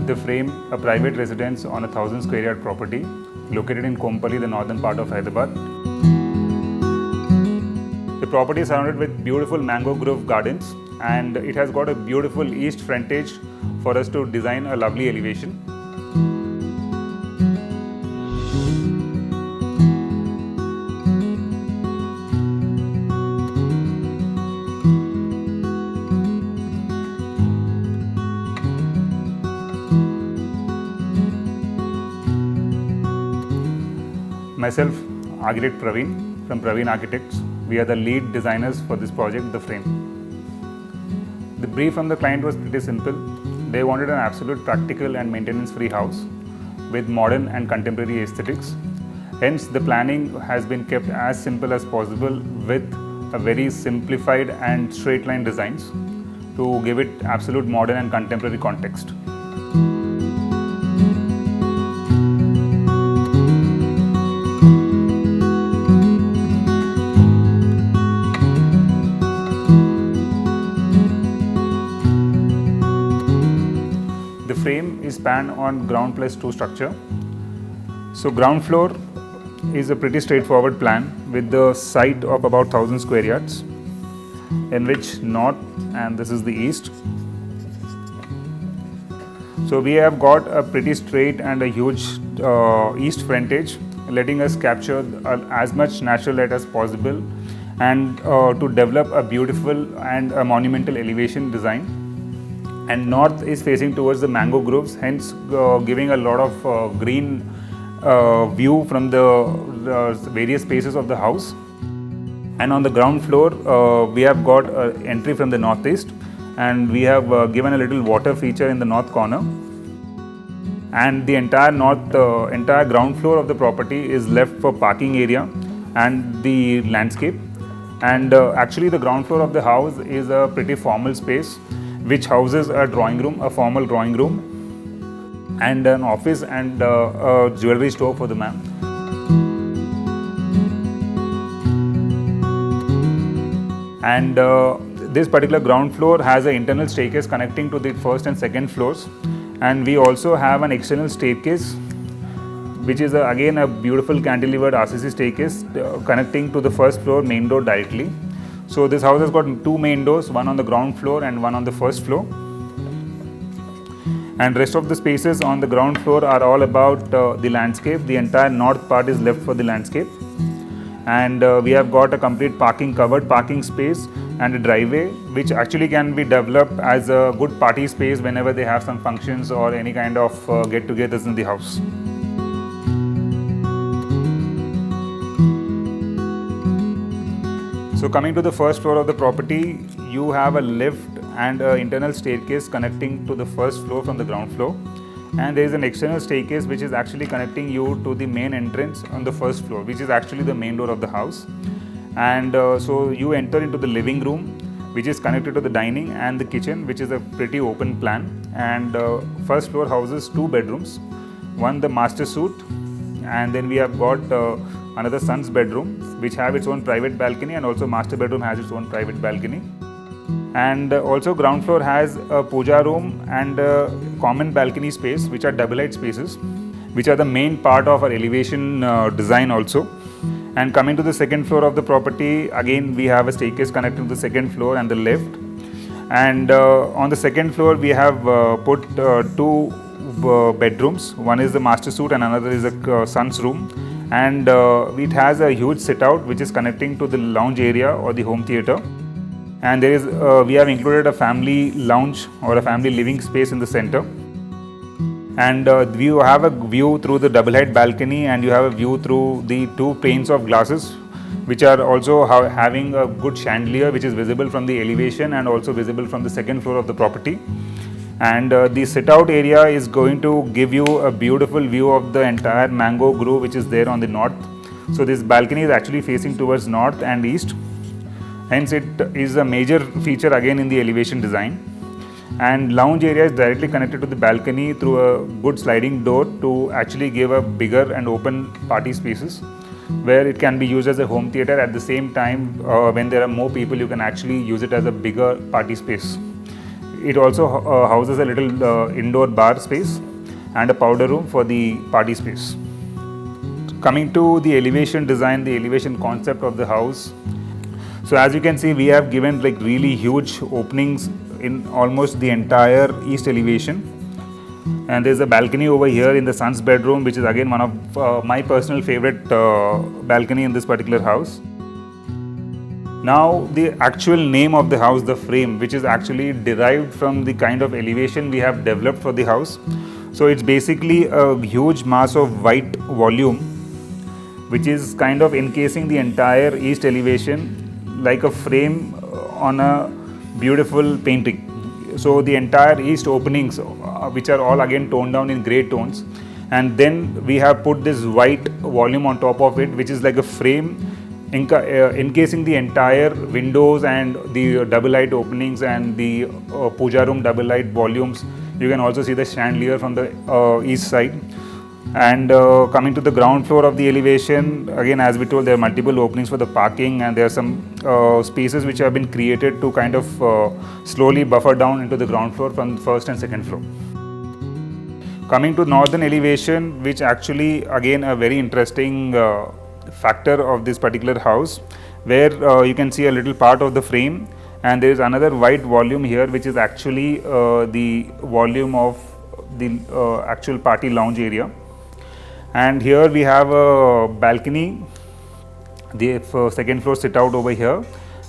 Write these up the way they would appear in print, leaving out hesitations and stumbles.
The frame, a private residence on a 1,000 square yard property located in Kompally, the northern part of Hyderabad. The property is surrounded with beautiful mango grove gardens, and it has got a beautiful east frontage for us to design a lovely elevation. Myself, architect Praveen from Praveen Architects. We are the lead designers for this project, The Frame. The brief from the client was pretty simple. They wanted an absolute practical and maintenance-free house with modern and contemporary aesthetics. Hence, the planning has been kept as simple as possible with a very simplified and straight-line designs to give it absolute modern and contemporary context. The frame is spanned on ground plus 2 structure. So ground floor is a pretty straightforward plan with the site of about 1,000 square yards, in which north and this is the east. So we have got a pretty straight and a huge east frontage, letting us capture as much natural light as possible and to develop a beautiful and a monumental elevation design. And north is facing towards the mango groves, hence giving a lot of green view from the various spaces of the house. And on the ground floor, we have got an entry from the northeast, and we have given a little water feature in the north corner. And the entire entire ground floor of the property is left for parking area and the landscape. And actually, the ground floor of the house is a pretty formal space, which houses a drawing room, a formal drawing room, and an office and a jewelry store for the ma'am. And this particular ground floor has an internal staircase connecting to the first and second floors, and we also have an external staircase, which is again a beautiful cantilevered RCC staircase connecting to the first floor main door directly. So this house has got 2 main doors, one on the ground floor and one on the first floor. And rest of the spaces on the ground floor are all about the landscape. The entire north part is left for the landscape. And we have got a complete covered parking space and a driveway, which actually can be developed as a good party space whenever they have some functions or any kind of get-togethers in the house. So coming to the first floor of the property, you have a lift and an internal staircase connecting to the first floor from the ground floor. And there is an external staircase which is actually connecting you to the main entrance on the first floor, which is actually the main door of the house. And so you enter into the living room, which is connected to the dining and the kitchen, which is a pretty open plan. And first floor houses 2 bedrooms, one the master suite, and then we have got another son's bedroom, which have its own private balcony, and also master bedroom has its own private balcony. And also ground floor has a puja room and a common balcony space, which are double height spaces, which are the main part of our elevation design also. And coming to the second floor of the property, again we have a staircase connecting to the second floor and the lift. And on the second floor we have put 2 bedrooms. One is the master suite and another is a son's room. And it has a huge sit out which is connecting to the lounge area or the home theatre. And there is we have included a family lounge or a family living space in the center. And you have a view through the double height balcony, and you have a view through the 2 panes of glasses, which are also having a good chandelier which is visible from the elevation and also visible from the second floor of the property. And the sit out area is going to give you a beautiful view of the entire mango grove which is there on the north. So this balcony is actually facing towards north and east. Hence it is a major feature again in the elevation design. And lounge area is directly connected to the balcony through a good sliding door to actually give a bigger and open party spaces. where it can be used as a home theater. At the same time, when there are more people, you can actually use it as a bigger party space. It also houses a little indoor bar space and a powder room for the party space. Coming to the elevation design, the elevation concept of the house. So as you can see, we have given like really huge openings in almost the entire east elevation. And there's a balcony over here in the son's bedroom, which is again one of my personal favorite balcony in this particular house. Now the actual name of the house, the frame, which is actually derived from the kind of elevation we have developed for the house. So it's basically a huge mass of white volume, which is kind of encasing the entire east elevation like a frame on a beautiful painting. So the entire east openings, which are all again toned down in grey tones, and then we have put this white volume on top of it, which is like a frame encasing the entire windows and the double light openings and the puja room double light volumes. You can also see the chandelier from the east side. And coming to the ground floor of the elevation, again as we told, there are multiple openings for the parking, and there are some spaces which have been created to kind of slowly buffer down into the ground floor from first and second floor. Coming to northern elevation, which actually again a very interesting factor of this particular house, where you can see a little part of the frame, and there is another white volume here, which is actually the volume of the actual party lounge area. And here we have a balcony, the second floor sit out over here,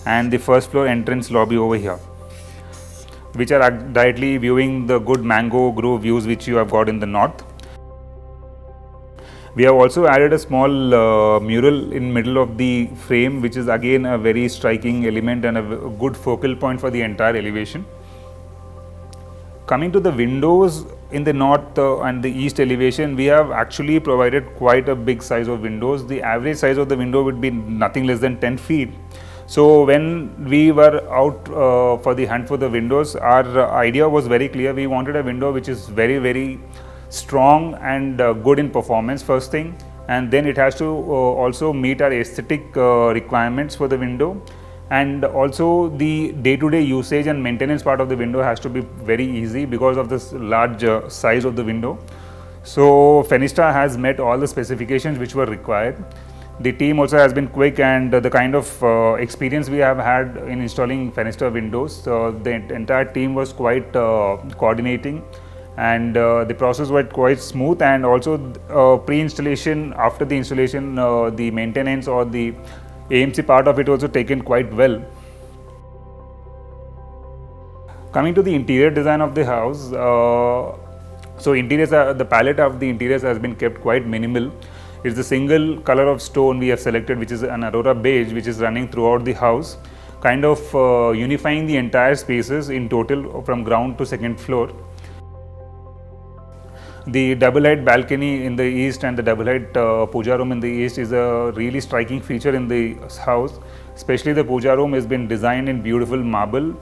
and the first floor entrance lobby over here, which are directly viewing the good mango grove views which you have got in the north. We have also added a small mural in middle of the frame, which is again a very striking element and a good focal point for the entire elevation. Coming to the windows in the north and the east elevation, we have actually provided quite a big size of windows. The average size of the window would be nothing less than 10 feet. So when we were out for the hunt for the windows, our idea was very clear. We wanted a window which is very, very strong and good in performance, first thing, and then it has to also meet our aesthetic requirements for the window, and also the day-to-day usage and maintenance part of the window has to be very easy because of this large size of the window. So Fenesta has met all the specifications which were required. The team also has been quick, and the kind of experience we have had in installing Fenesta windows, the entire team was quite coordinating, and the process was quite smooth, and also pre-installation, after the installation, the maintenance or the AMC part of it also taken quite well. Coming to the interior design of the house, so interiors the palette of the interiors has been kept quite minimal. It's the single color of stone we have selected, which is an Aurora beige, which is running throughout the house, kind of unifying the entire spaces in total from ground to second floor. The double height balcony in the east and the double height puja room in the east is a really striking feature in the house. Especially the puja room has been designed in beautiful marble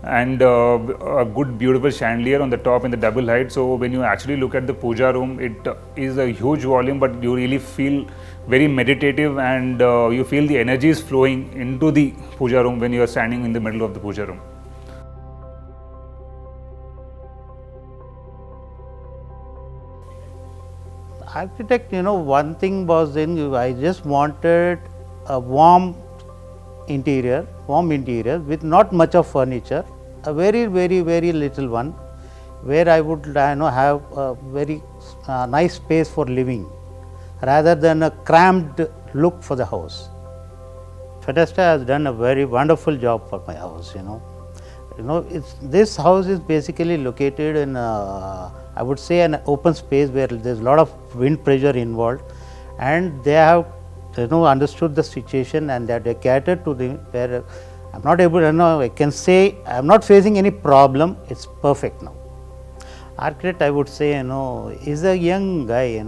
and a good beautiful chandelier on the top in the double height. So when you actually look at the puja room, it is a huge volume, but you really feel very meditative, and you feel the energy is flowing into the puja room when you are standing in the middle of the puja room. Architect, one thing was I just wanted a warm interior with not much of furniture, a very, very, very little one, where I would have a very nice space for living rather than a cramped look for the house. Fenesta has done a very wonderful job for my house. This house is basically located in I would say an open space where there is a lot of wind pressure involved, and they have understood the situation, and that they catered to the where I am not able I can say I am not facing any problem. It's perfect now. Architect, I would say is a young guy,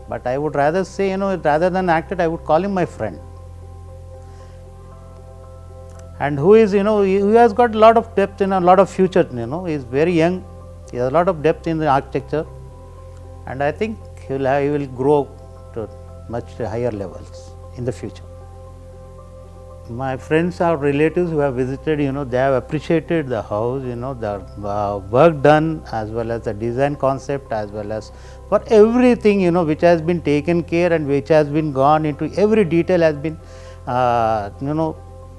but I would rather say rather than architect, I would call him my friend, and who is he has got a lot of depth in a lot of future. He is very young. He has a lot of depth in the architecture, and I think he will grow to much higher levels in the future. My friends or relatives who have visited, they have appreciated the house, the work done, as well as the design concept, as well as for everything, which has been taken care and which has been gone into every detail has been,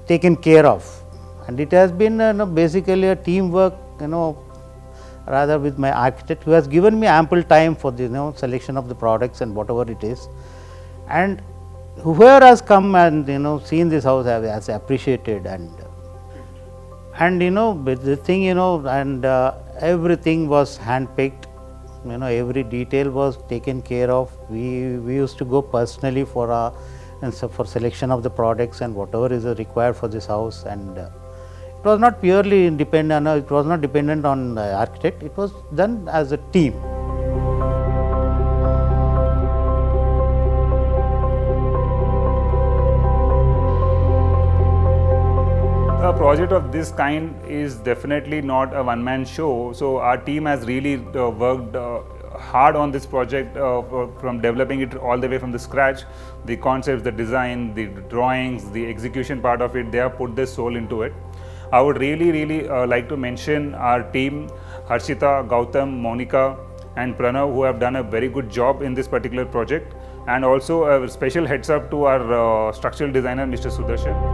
taken care of. And it has been basically a teamwork, rather with my architect, who has given me ample time for the selection of the products and whatever it is. And whoever has come and seen this house has appreciated, and but the thing and everything was handpicked, every detail was taken care of. We used to go personally for for selection of the products and whatever is required for this house, and it was not purely independent, it was not dependent on the architect, it was done as a team. A project of this kind is definitely not a one-man show. So our team has really worked hard on this project, from developing it all the way from the scratch. The concepts, the design, the drawings, the execution part of it, they have put their soul into it. I would really like to mention our team, Harshita, Gautam, Monica and Pranav, who have done a very good job in this particular project. And also a special heads up to our structural designer, Mr. Sudarshan.